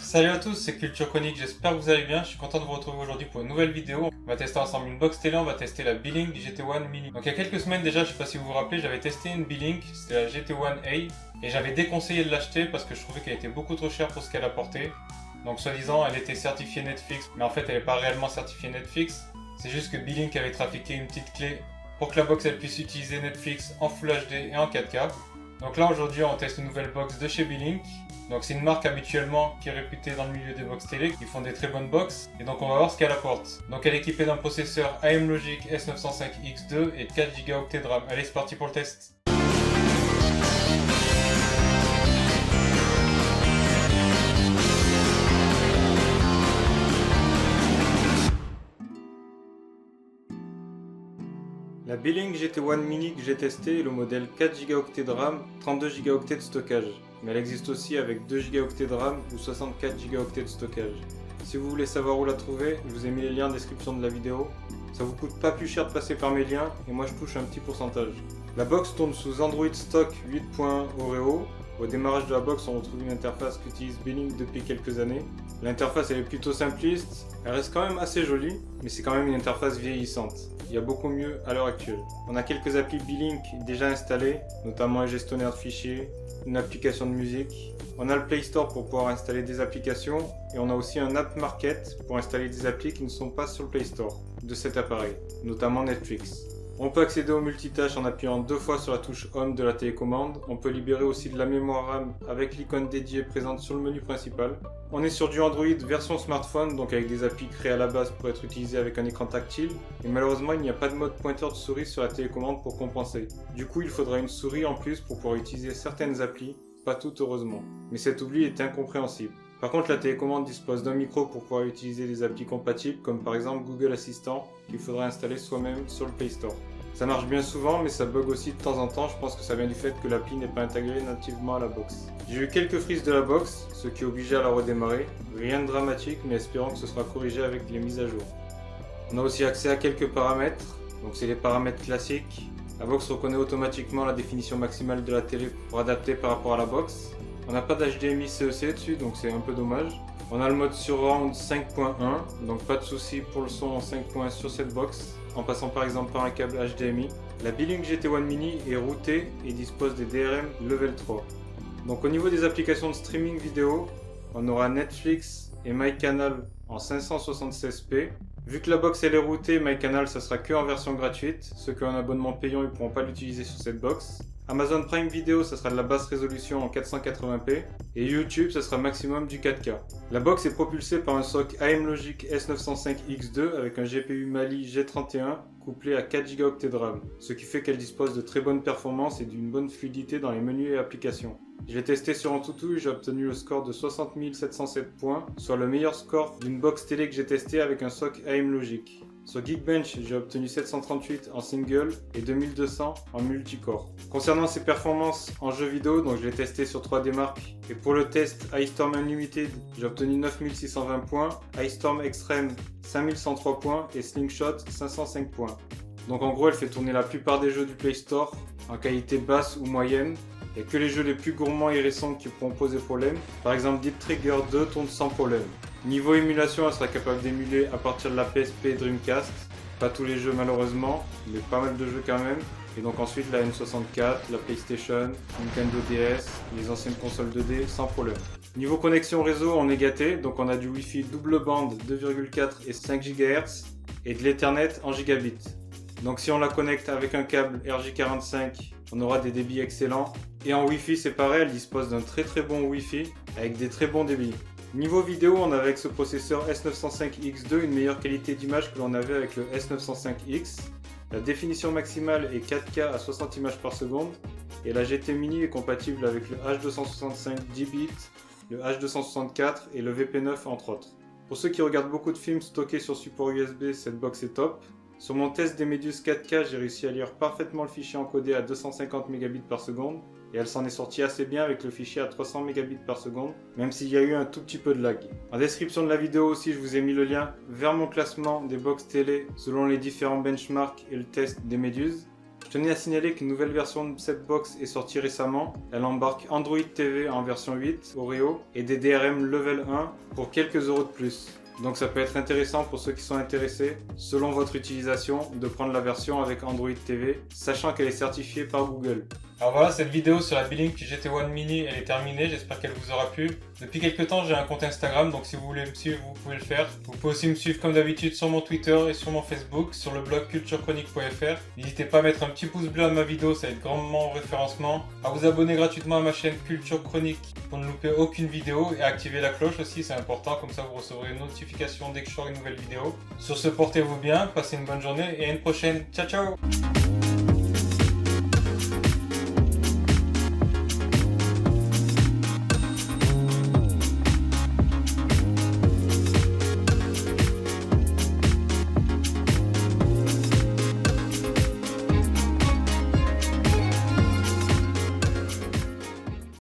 Salut à tous, c'est Culture Chronique, j'espère que vous allez bien, je suis content de vous retrouver aujourd'hui pour une nouvelle vidéo. On va tester ensemble une box télé, on va tester la B-Link GT1 Mini. Donc il y a quelques semaines déjà, je sais pas si vous vous rappelez, j'avais testé une B-Link, c'était la GT1A, et j'avais déconseillé de l'acheter parce que je trouvais qu'elle était beaucoup trop chère pour ce qu'elle apportait. Donc soi-disant elle était certifiée Netflix, mais en fait elle n'est pas réellement certifiée Netflix, c'est juste que B-Link avait trafiqué une petite clé pour que la box elle puisse utiliser Netflix en Full HD et en 4K. Donc là aujourd'hui on teste une nouvelle box de chez B-Link. Donc c'est une marque habituellement qui est réputée dans le milieu des box télé, qui font des très bonnes box. Et donc on va voir ce qu'elle apporte. Donc elle est équipée d'un processeur AM Logic S905X2 et 4 Go de RAM. Allez, c'est parti pour le test. La B-Link GT1 Mini que j'ai testé est le modèle 4 Go de RAM, 32 Go de stockage. Mais elle existe aussi avec 2 Go de RAM ou 64 Go de stockage. Si vous voulez savoir où la trouver, je vous ai mis les liens en description de la vidéo. Ça vous coûte pas plus cher de passer par mes liens et moi je touche un petit pourcentage. La box tourne sous Android Stock 8.1 Oreo. Au démarrage de la box, on retrouve une interface qu'utilise B-Link depuis quelques années. L'interface elle est plutôt simpliste, elle reste quand même assez jolie, mais c'est quand même une interface vieillissante. Il y a beaucoup mieux à l'heure actuelle. On a quelques applis B-Link déjà installées, notamment un gestionnaire de fichiers, une application de musique. On a le Play Store pour pouvoir installer des applications et on a aussi un App Market pour installer des applis qui ne sont pas sur le Play Store de cet appareil, notamment Netflix. On peut accéder au multitâche en appuyant 2 fois sur la touche Home de la télécommande. On peut libérer aussi de la mémoire RAM avec l'icône dédiée présente sur le menu principal. On est sur du Android version smartphone, donc avec des applis créées à la base pour être utilisées avec un écran tactile. Et malheureusement, il n'y a pas de mode pointeur de souris sur la télécommande pour compenser. Du coup, il faudra une souris en plus pour pouvoir utiliser certaines applis, pas toutes heureusement. Mais cet oubli est incompréhensible. Par contre, la télécommande dispose d'un micro pour pouvoir utiliser des applis compatibles, comme par exemple Google Assistant, qu'il faudra installer soi-même sur le Play Store. Ça marche bien souvent, mais ça bug aussi de temps en temps, je pense que ça vient du fait que l'appli n'est pas intégrée nativement à la box. J'ai eu quelques frises de la box, ce qui obligeait à la redémarrer. Rien de dramatique, mais espérons que ce sera corrigé avec les mises à jour. On a aussi accès à quelques paramètres, donc c'est les paramètres classiques. La box reconnaît automatiquement la définition maximale de la télé pour adapter par rapport à la box. On n'a pas d'HDMI CEC dessus, donc c'est un peu dommage. On a le mode Surround 5.1, donc pas de souci pour le son en 5.1 sur cette box, en passant par exemple par un câble HDMI. La B-Link GT1 Mini est routée et dispose des DRM Level 3. Donc au niveau des applications de streaming vidéo, on aura Netflix et MyCanal en 576p. Vu que la box elle est routée, MyCanal ça sera que en version gratuite. Ceux qui ont un abonnement payant ils pourront pas l'utiliser sur cette box. Amazon Prime Video ça sera de la basse résolution en 480p. Et YouTube ça sera maximum du 4K. La box est propulsée par un SoC AM Logic S905X2 avec un GPU Mali G31 couplé à 4 Go de RAM. Ce qui fait qu'elle dispose de très bonnes performances et d'une bonne fluidité dans les menus et applications. Je l'ai testé sur Antutu et j'ai obtenu le score de 60 707 points, soit le meilleur score d'une box télé que j'ai testé avec un SoC AM Logic. Sur Geekbench, j'ai obtenu 738 en single et 2200 en multicore. Concernant ses performances en jeu vidéo, donc je l'ai testé sur 3D Mark. Et pour le test iStorm Unlimited, j'ai obtenu 9620 points, iStorm Extreme 5103 points et Slingshot 505 points. Donc en gros, elle fait tourner la plupart des jeux du Play Store en qualité basse ou moyenne. Il n'y a que les jeux les plus gourmands et récents qui pourront poser problème. Par exemple, Deep Trigger 2 tourne sans problème. Niveau émulation, elle sera capable d'émuler à partir de la PSP et Dreamcast. Pas tous les jeux malheureusement, mais pas mal de jeux quand même. Et donc ensuite la N64, la PlayStation, Nintendo DS, les anciennes consoles 2D sans problème. Niveau connexion réseau, on est gâté. Donc on a du Wi-Fi double bande 2,4 et 5 GHz et de l'Ethernet en gigabit. Donc si on la connecte avec un câble RJ45, on aura des débits excellents. Et en Wi-Fi c'est pareil, elle dispose d'un très bon Wi-Fi avec des très bons débits. Niveau vidéo, on a avec ce processeur S905X2 une meilleure qualité d'image que l'on avait avec le S905X. La définition maximale est 4K à 60 images par seconde et la GT Mini est compatible avec le H265 10 le H264 et le VP9 entre autres. Pour ceux qui regardent beaucoup de films stockés sur support USB, cette box est top. Sur mon test des Medius 4K, j'ai réussi à lire parfaitement le fichier encodé à 250 Mbps par seconde et elle s'en est sortie assez bien avec le fichier à 300 Mbps par seconde, même s'il y a eu un tout petit peu de lag. En description de la vidéo aussi, je vous ai mis le lien vers mon classement des box télé selon les différents benchmarks et le test des Medius. tenais à signaler qu'une nouvelle version de cette box est sortie récemment. Elle embarque Android TV en version 8, Oreo, et des DRM Level 1 pour quelques euros de plus. Donc ça peut être intéressant pour ceux qui sont intéressés, selon votre utilisation, de prendre la version avec Android TV, sachant qu'elle est certifiée par Google. Alors voilà, cette vidéo sur la Belink GT One Mini, elle est terminée, j'espère qu'elle vous aura plu. Depuis quelques temps, j'ai un compte Instagram, donc si vous voulez me suivre, vous pouvez le faire. Vous pouvez aussi me suivre comme d'habitude sur mon Twitter et sur mon Facebook, sur le blog culturechronique.fr. N'hésitez pas à mettre un petit pouce bleu à ma vidéo, ça aide grandement au référencement. À vous abonner gratuitement à ma chaîne Culture Chronique pour ne louper aucune vidéo et à activer la cloche aussi, c'est important, comme ça vous recevrez une notification dès que je sors une nouvelle vidéo. Sur ce, portez-vous bien, passez une bonne journée et à une prochaine. Ciao ciao!